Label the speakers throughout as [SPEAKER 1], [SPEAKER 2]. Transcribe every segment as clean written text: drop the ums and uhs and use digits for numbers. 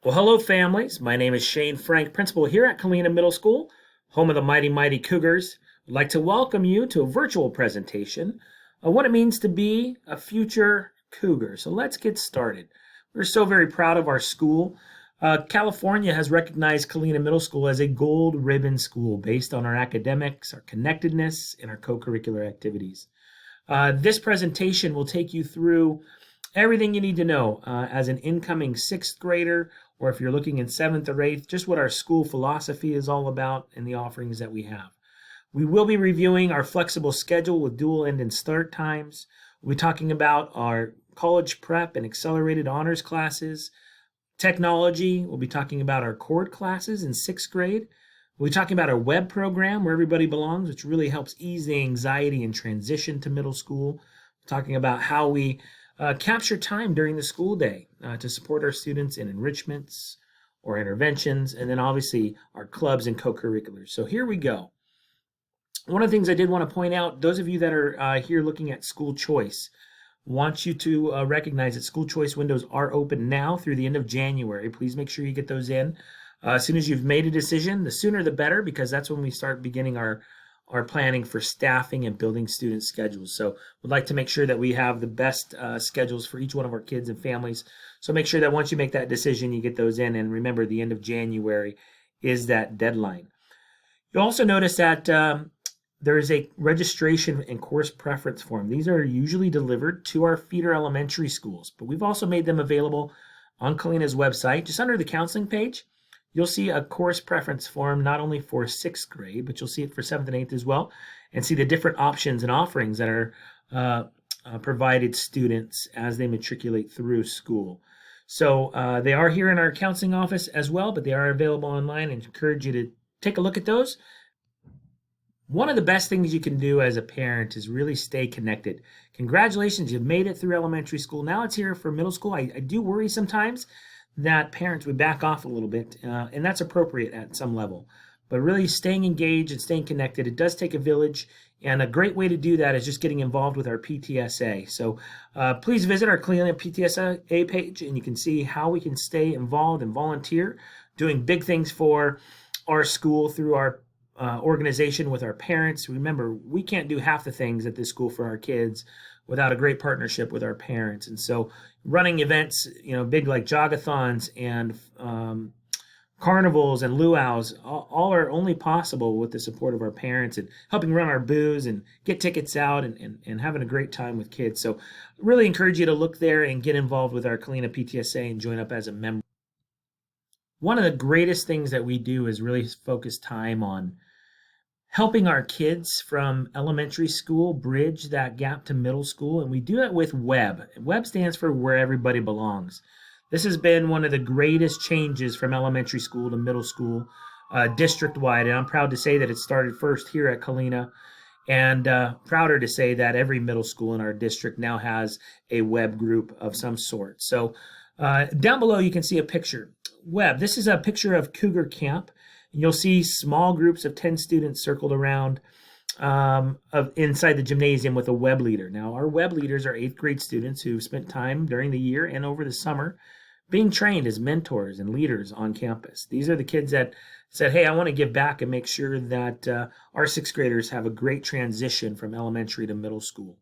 [SPEAKER 1] Well, hello, families. My name is Shane Frank, principal here at Kalina Middle School, home of the mighty Cougars. I'd like to welcome you to a virtual presentation of what it means to be a future Cougar. So let's get started. We're so very proud of our school. California has recognized Kalina Middle School as a gold ribbon school based on our academics, our connectedness, and our co-curricular activities. This presentation will take you through everything you need to know as an incoming sixth grader, or if you're looking in seventh or eighth, just what our school philosophy is all about and the offerings that we have. We will be reviewing our flexible schedule with dual end and start times. We'll be talking about our college prep and accelerated honors classes. Technology, we'll be talking about our cord classes in sixth grade. We'll be talking about our web program where everybody belongs, which really helps ease the anxiety and transition to middle school. Talking about how we capture time during the school day to support our students in enrichments or interventions, and then obviously our clubs and co-curriculars. So here we go. One of the things I did want to point out, those of you that are here looking at school choice, want you to recognize that school choice windows are open now through the end of January. Please make sure you get those in. As soon as you've made a decision, the sooner the better, because that's when we start beginning our planning for staffing and building student schedules. So we'd like to make sure that we have the best schedules for each one of our kids and families. So make sure that once you make that decision, you get those in. And remember, the end of January is that deadline. You'll also notice that there is a registration and course preference form. These are usually delivered to our feeder elementary schools, but we've also made them available on Kalina's website. Just under the counseling page, you'll see a course preference form not only for sixth grade, but you'll see it for seventh and eighth as well, and see the different options and offerings that are provided students as they matriculate through school. So they are here in our counseling office as well, but they are available online, and encourage you to take a look at those. One of the best things you can do as a parent is really stay connected. Congratulations, you've made it through elementary school. Now it's here for middle school. I do worry sometimes that parents would back off a little bit, and that's appropriate at some level. But really staying engaged and staying connected, it does take a village, and a great way to do that is just getting involved with our PTSA. So please visit our Kalina PTSA page, and you can see how we can stay involved and volunteer, doing big things for our school through our organization with our parents. Remember, we can't do half the things at this school for our kids without a great partnership with our parents. And so running events, big like jogathons and carnivals and luau's, all are only possible with the support of our parents and helping run our booths and get tickets out and having a great time with kids. So really encourage you to look there and get involved with our Kalina PTSA and join up as a member. One of the greatest things that we do is really focus time on helping our kids from elementary school bridge that gap to middle school, and we do it with WEB. WEB stands for Where Everybody Belongs. This has been one of the greatest changes from elementary school to middle school, district-wide, and I'm proud to say that it started first here at Kalina, and prouder to say that every middle school in our district now has a WEB group of some sort. So down below you can see a picture. WEB, this is a picture of Cougar Camp. You'll see small groups of 10 students circled around inside the gymnasium with a web leader. Now, our web leaders are 8th grade students who've spent time during the year and over the summer being trained as mentors and leaders on campus. These are the kids that said, hey, I want to give back and make sure that our 6th graders have a great transition from elementary to middle school.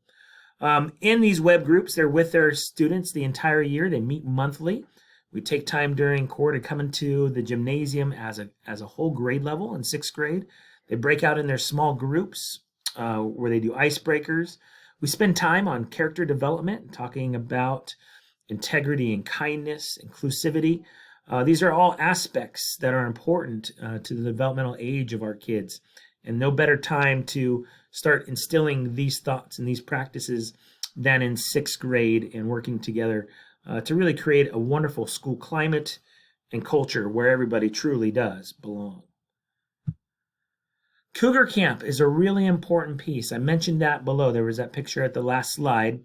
[SPEAKER 1] In these web groups, they're with their students the entire year. They meet monthly. We take time during core to come into the gymnasium as a whole grade level in 6th grade. They break out in their small groups where they do icebreakers. We spend time on character development, talking about integrity and kindness, inclusivity. These are all aspects that are important to the developmental age of our kids. And no better time to start instilling these thoughts and these practices than in 6th grade and working together to really create a wonderful school climate and culture where everybody truly does belong. Cougar Camp is a really important piece. I mentioned that below. There was that picture at the last slide.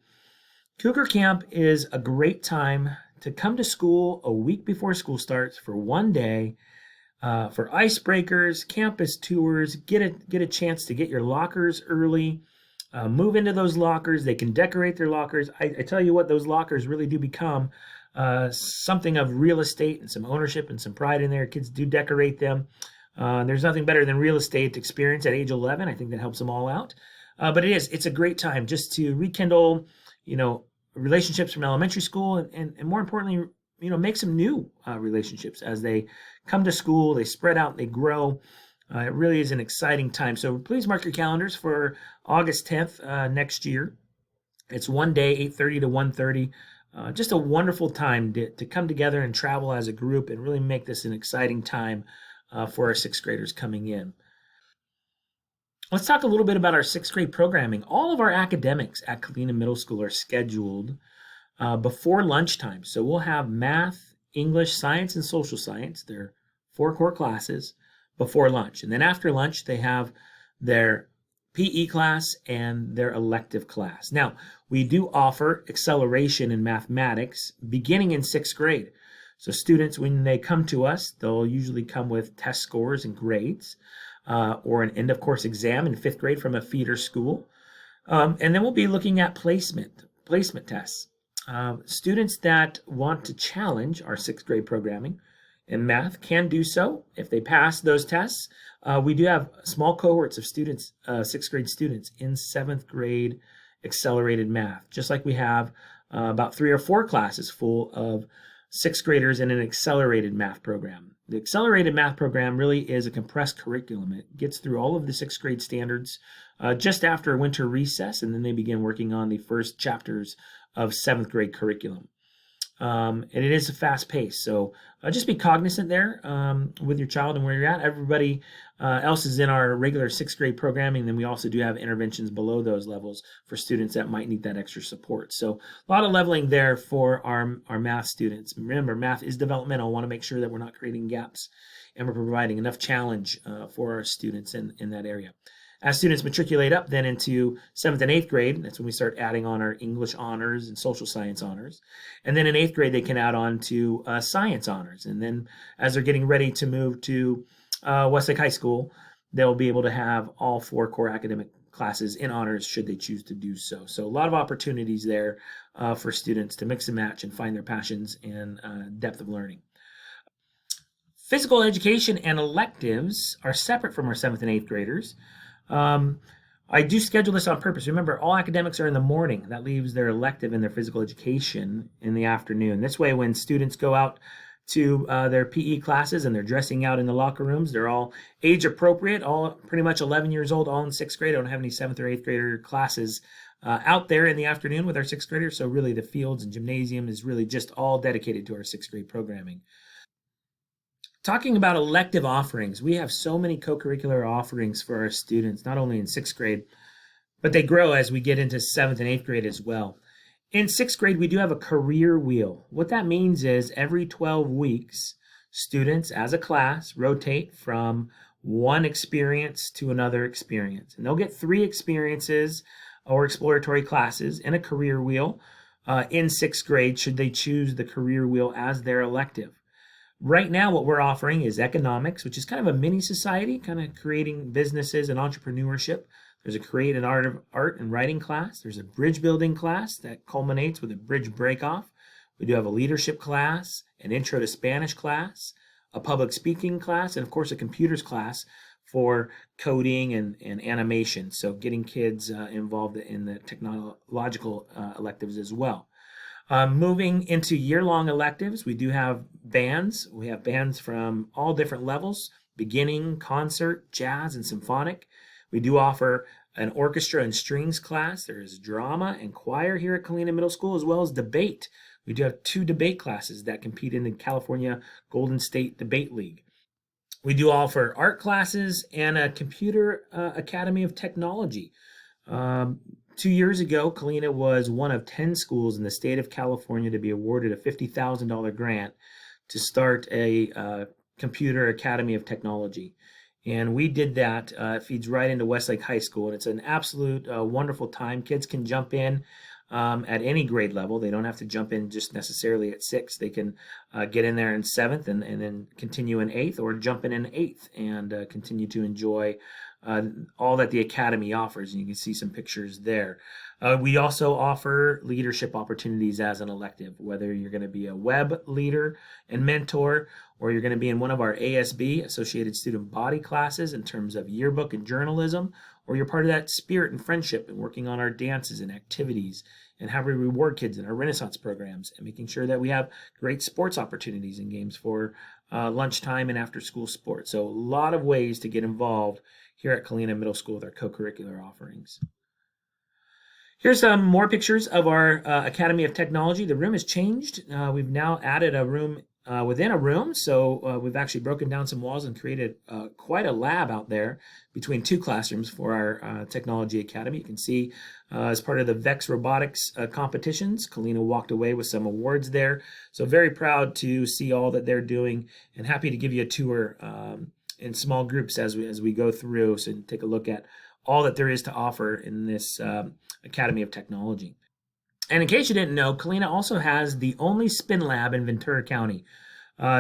[SPEAKER 1] Cougar Camp is a great time to come to school a week before school starts for one day, for icebreakers, campus tours, get a chance to get your lockers early, move into those lockers. They can decorate their lockers. I tell you what, those lockers really do become something of real estate and some ownership and some pride in there. Kids do decorate them. There's nothing better than real estate experience at age 11. I think that helps them all out. But it's a great time just to rekindle, relationships from elementary school and more importantly, make some new relationships as they come to school, they spread out, they grow. It really is an exciting time. So please mark your calendars for August 10th next year. It's one day, 8:30 to 1:30. Just a wonderful time to come together and travel as a group and really make this an exciting time for our sixth graders coming in. Let's talk a little bit about our sixth grade programming. All of our academics at Kalina Middle School are scheduled before lunchtime. So we'll have math, English, science, and social science. They're 4 core classes before lunch. And then after lunch, they have their PE class and their elective class. Now, we do offer acceleration in mathematics beginning in sixth grade. So students, when they come to us, they'll usually come with test scores and grades or an end of course exam in fifth grade from a feeder school. And then we'll be looking at placement tests. Students that want to challenge our sixth grade programming in math can do so if they pass those tests. We do have small cohorts of students, sixth grade students in seventh grade accelerated math, just like we have about 3 or 4 classes full of sixth graders in an accelerated math program. The accelerated math program really is a compressed curriculum. It gets through all of the sixth grade standards just after winter recess, and then they begin working on the first chapters of seventh grade curriculum. And it is a fast pace, so just be cognizant there with your child and where you're at. Everybody else is in our regular sixth grade programming. Then we also do have interventions below those levels for students that might need that extra support. So a lot of leveling there for our math students. Remember, math is developmental. I want to make sure that we're not creating gaps and we're providing enough challenge for our students in that area. As students matriculate up then into 7th and 8th grade, that's when we start adding on our English honors and social science honors. And then in 8th grade, they can add on to science honors. And then as they're getting ready to move to Westlake High School, they'll be able to have all 4 core academic classes in honors should they choose to do so. So a lot of opportunities there for students to mix and match and find their passions and depth of learning. Physical education and electives are separate from our 7th and 8th graders. I do schedule this on purpose. Remember, all academics are in the morning. That leaves their elective and their physical education in the afternoon. This way, when students go out to their PE classes and they're dressing out in the locker rooms, they're all age appropriate, all pretty much 11 years old, all in 6th grade. I don't have any 7th or 8th grader classes out there in the afternoon with our 6th graders. So really the fields and gymnasium is really just all dedicated to our 6th grade programming. Talking about elective offerings, we have so many co-curricular offerings for our students, not only in 6th grade, but they grow as we get into 7th and 8th grade as well. In 6th grade, we do have a career wheel. What that means is every 12 weeks, students as a class rotate from one experience to another experience. And they'll get 3 experiences or exploratory classes in a career wheel in 6th grade should they choose the career wheel as their elective. Right now, what we're offering is economics, which is kind of a mini society, kind of creating businesses and entrepreneurship. There's a create an art and writing class. There's a bridge building class that culminates with a bridge breakoff. We do have a leadership class, an intro to Spanish class, a public speaking class, and of course a computers class for coding and animation. So getting kids involved in the technological electives as well. Moving into year-long electives, we do have bands. We have bands from all different levels, beginning, concert, jazz, and symphonic. We do offer an orchestra and strings class. There is drama and choir here at Kalina Middle School, as well as debate. We do have 2 debate classes that compete in the California Golden State Debate League. We do offer art classes and a computer academy of technology. 2 years ago, Kalina was one of 10 schools in the state of California to be awarded a $50,000 grant to start a computer academy of technology. And we did that. It feeds right into Westlake High School, and it's an absolute wonderful time. Kids can jump in at any grade level. They don't have to jump in just necessarily at sixth. They can get in there in seventh and then continue in eighth, or jump in eighth and continue to enjoy all that the Academy offers. And you can see some pictures there. We also offer leadership opportunities as an elective, whether you're going to be a web leader and mentor, or you're going to be in one of our ASB, Associated Student Body classes, in terms of yearbook and journalism, or you're part of that spirit and friendship and working on our dances and activities and how we reward kids in our Renaissance programs, and making sure that we have great sports opportunities and games for lunchtime and after school sports. So a lot of ways to get involved here at Kalina Middle School with our co-curricular offerings. Here's some more pictures of our Academy of Technology. The room has changed. We've now added a room within a room. So we've actually broken down some walls and created quite a lab out there between two classrooms for our Technology Academy. You can see as part of the VEX robotics competitions, Kalina walked away with some awards there. So very proud to see all that they're doing, and happy to give you a tour in small groups as we go through, so take a look at all that there is to offer in this Academy of Technology. And in case you didn't know, Kalina also has the only spin lab in Ventura County.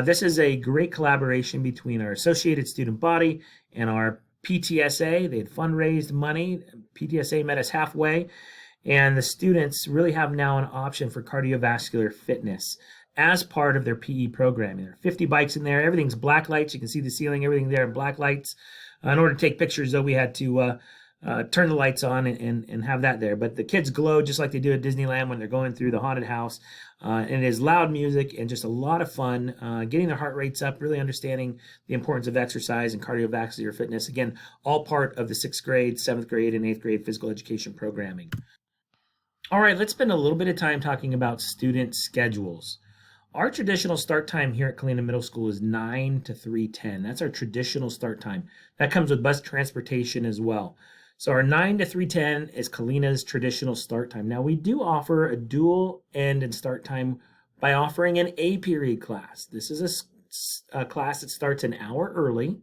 [SPEAKER 1] This is a great collaboration between our Associated Student Body and our PTSA. They had fundraised money. PTSA met us halfway, and the students really have now an option for cardiovascular fitness as part of their PE programming. There are 50 bikes in there. Everything's black lights. You can see the ceiling, everything there in black lights. In order to take pictures, though, we had to turn the lights on and have that there. But the kids glow just like they do at Disneyland when they're going through the haunted house. And it is loud music and just a lot of fun, getting their heart rates up, really understanding the importance of exercise and cardiovascular fitness. Again, all part of the 6th grade, 7th grade, and 8th grade physical education programming. All right, let's spend a little bit of time talking about student schedules. Our traditional start time here at Kalina Middle School is 9 to 3:10. That's our traditional start time. That comes with bus transportation as well. So our 9 to 3:10 is Kalina's traditional start time. Now we do offer a dual end and start time by offering an A period class. This is a class that starts an hour early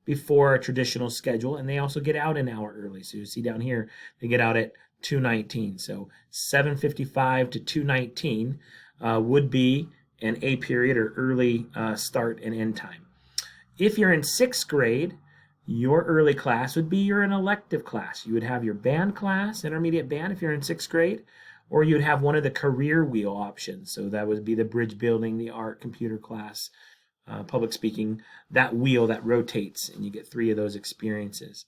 [SPEAKER 1] before our traditional schedule, and they also get out an hour early. So you see down here, they get out at 2:19. So 7:55 to 2:19 would be an A period or early start and end time. If you're in 6th grade, your early class would be an elective class. You would have your band class, intermediate band if you're in 6th grade, or you'd have one of the career wheel options. So that would be the bridge building, the art, computer class, public speaking, that wheel that rotates, and you get 3 of those experiences.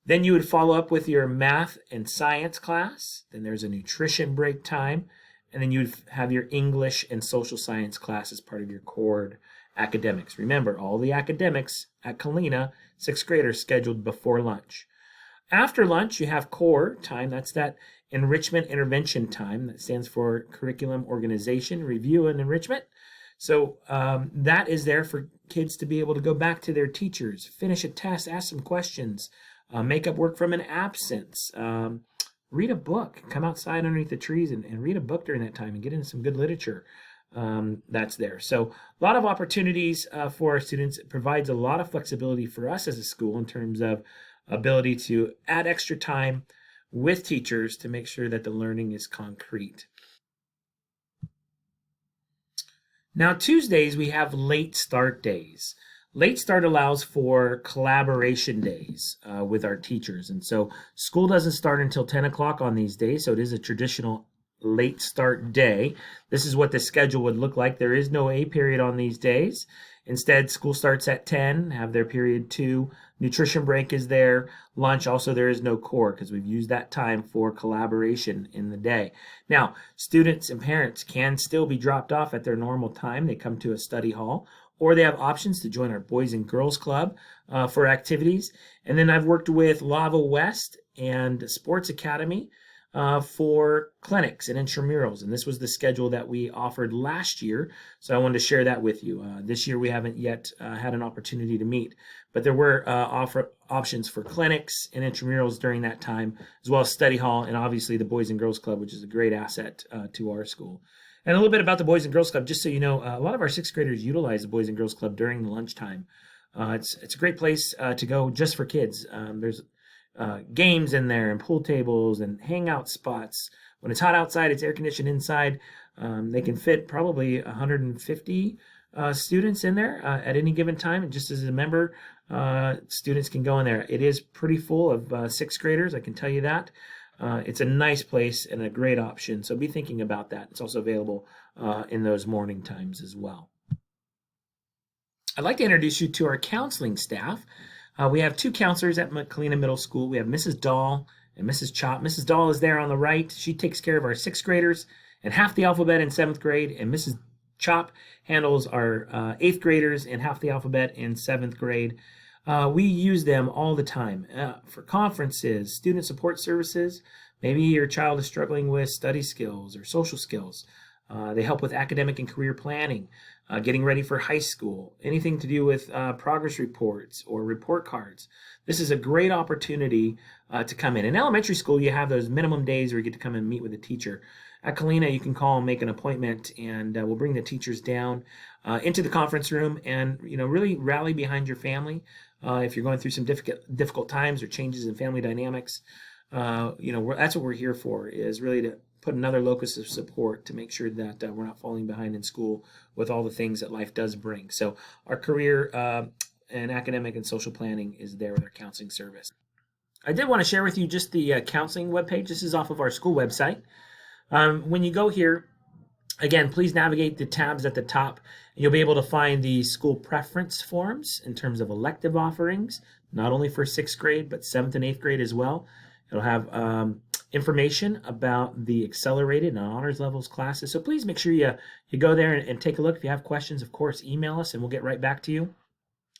[SPEAKER 1] Then you would follow up with your math and science class. Then there's a nutrition break time. And then you'd have your English and social science class as part of your core academics. Remember, all the academics at Kalina, 6th graders, scheduled before lunch. After lunch, you have core time. That's that enrichment intervention time. That stands for curriculum organization, review, and enrichment. So that is there for kids to be able to go back to their teachers, finish a test, ask some questions, make up work from an absence, read a book, come outside underneath the trees and read a book during that time and get into some good literature. That's there. So a lot of opportunities for our students. It provides a lot of flexibility for us as a school in terms of ability to add extra time with teachers to make sure that the learning is concrete. Now, Tuesdays, we have late start days. Late start allows for collaboration days with our teachers. And so school doesn't start until 10 o'clock on these days. So it is a traditional late start day. This is what the schedule would look like. There is no A period on these days. Instead, school starts at 10, have their period 2. Nutrition break is there. Lunch, also there is no core because we've used that time for collaboration in the day. Now, students and parents can still be dropped off at their normal time. They come to a study hall, or they have options to join our Boys and Girls Club for activities. And then I've worked with Lava West and Sports Academy for clinics and intramurals. And this was the schedule that we offered last year. So I wanted to share that with you. This year we haven't yet had an opportunity to meet, but there were options for clinics and intramurals during that time, as well as study hall and obviously the Boys and Girls Club, which is a great asset to our school. And a little bit about the Boys and Girls Club, just so you know, a lot of our 6th graders utilize the Boys and Girls Club during the lunchtime. It's a great place to go just for kids. There's games in there and pool tables and hangout spots When it's hot outside, it's air conditioned inside. They can fit probably 150 students in there at any given time. And just as a member, students can go in there. It is pretty full of sixth graders, I can tell you that. It's a nice place and a great option, so be thinking about that. It's also available in those morning times as well. I'd like to introduce you to our counseling staff. We have two counselors at Kalina Middle School. We have Mrs. Dahl and Mrs. Chop. Mrs. Dahl is there on the right. She takes care of our sixth graders and half the alphabet in seventh grade, and Mrs. Chop handles our eighth graders and half the alphabet in seventh grade. We use them all the time for conferences, student support services. Maybe your child is struggling with study skills or social skills. They help with academic and career planning, getting ready for high school, anything to do with progress reports or report cards. This is a great opportunity to come in. In elementary school, you have those minimum days where you get to come and meet with a teacher. At Kalina, you can call and make an appointment, and we'll bring the teachers down into the conference room and really rally behind your family. If you're going through some difficult times or changes in family dynamics, that's what we're here for, is really to put another locus of support to make sure that we're not falling behind in school with all the things that life does bring. So our career and academic and social planning is there with our counseling service. I did want to share with you just the counseling webpage. This is off of our school website. When you go here, again, please navigate the tabs at the top. And you'll be able to find the school preference forms in terms of elective offerings, not only for sixth grade, but seventh and eighth grade as well. It'll have information about the accelerated and honors levels classes. So please make sure you go there and take a look. If you have questions, of course, email us and we'll get right back to you.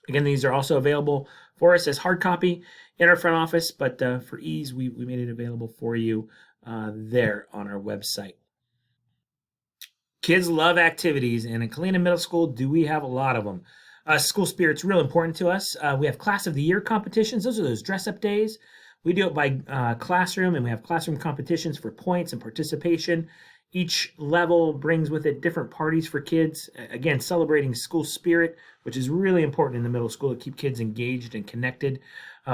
[SPEAKER 1] Again, these are also available for us as hard copy in our front office, but for ease, we made it available for you there on our website. Kids love activities, and in Kalina Middle School, do we have a lot of them. School spirit's real important to us. We have Class of the Year competitions. Those are those dress-up days. We do it by classroom, and we have classroom competitions for points and participation. Each level brings with it different parties for kids. Again, celebrating school spirit, which is really important in the middle school to keep kids engaged and connected.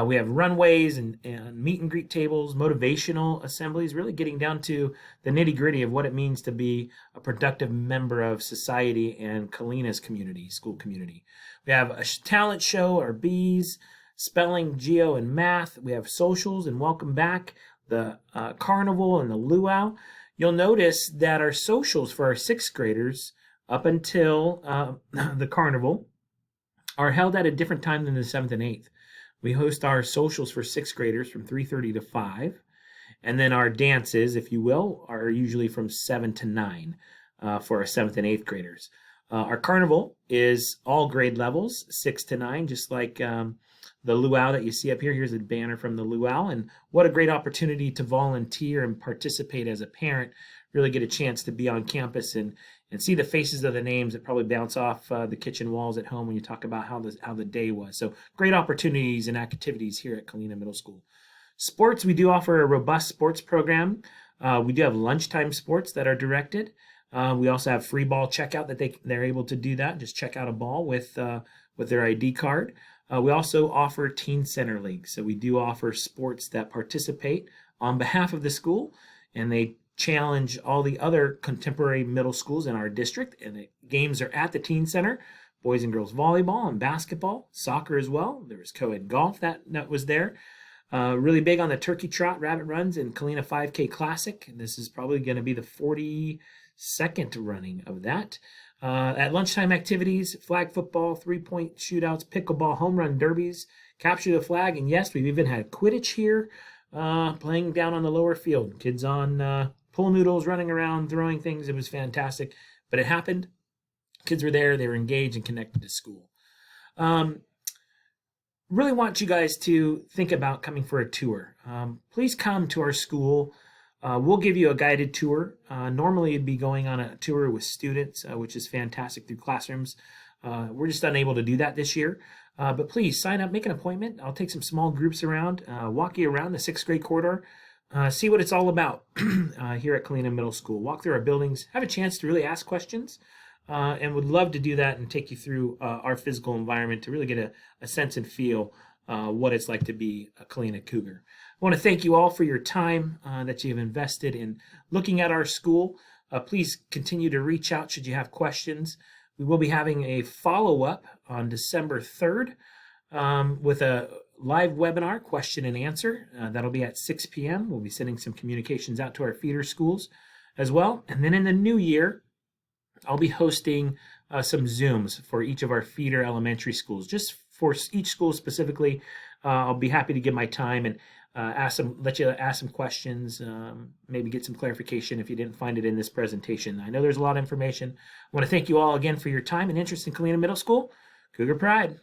[SPEAKER 1] We have runways and meet and greet tables, motivational assemblies, really getting down to the nitty gritty of what it means to be a productive member of society and Kalina's community, school community. We have a talent show, our bees, spelling, geo, and math. We have socials and welcome back, the carnival and the luau. You'll notice that our socials for our sixth graders up until the carnival are held at a different time than the seventh and eighth. We host our socials for sixth graders from 3:30 to 5. And then our dances, if you will, are usually from 7 to 9 for our seventh and eighth graders. Our carnival is all grade levels, 6 to 9, just like the luau that you see up here. Here's a banner from the luau. And what a great opportunity to volunteer and participate as a parent, really get a chance to be on campus and see the faces of the names that probably bounce off the kitchen walls at home when you talk about how the day was. So great opportunities and activities here at Kalina Middle School. Sports, we do offer a robust sports program. We do have lunchtime sports that are directed. We also have free ball checkout that they're able to do that. Just check out a ball with their ID card. We also offer Teen Center League. So we do offer sports that participate on behalf of the school, and they challenge all the other contemporary middle schools in our district. And the games are at the Teen Center. Boys and girls volleyball and basketball, soccer as well. There was co-ed golf that was there. Really big on the turkey trot, rabbit runs, and Kalina 5K Classic. And this is probably going to be the 42nd running of that. At lunchtime activities, flag football, three-point shootouts, pickleball, home run derbies, capture the flag, and yes, we've even had Quidditch here, playing down on the lower field. Kids on pool noodles, running around, throwing things. It was fantastic, but it happened. Kids were there. They were engaged and connected to school. Really want you guys to think about coming for a tour. Please come to our school. We'll give you a guided tour. Normally, you'd be going on a tour with students, which is fantastic through classrooms. We're just unable to do that this year. But please sign up, make an appointment. I'll take some small groups around, walk you around the sixth grade corridor, see what it's all about here at Kalina Middle School. Walk through our buildings, have a chance to really ask questions, and would love to do that and take you through our physical environment to really get a sense and feel what it's like to be a Kalina Cougar. I want to thank you all for your time that you have invested in looking at our school. Please continue to reach out should you have questions. We will be having a follow-up on December 3rd with a live webinar, question and answer. That'll be at 6 p.m. We'll be sending some communications out to our feeder schools as well. And then in the new year, I'll be hosting some Zooms for each of our feeder elementary schools. Just for each school specifically, I'll be happy to give my time and let you ask some questions, maybe get some clarification if you didn't find it in this presentation. I know there's a lot of information. I want to thank you all again for your time and interest in Kalina Middle School. Cougar Pride.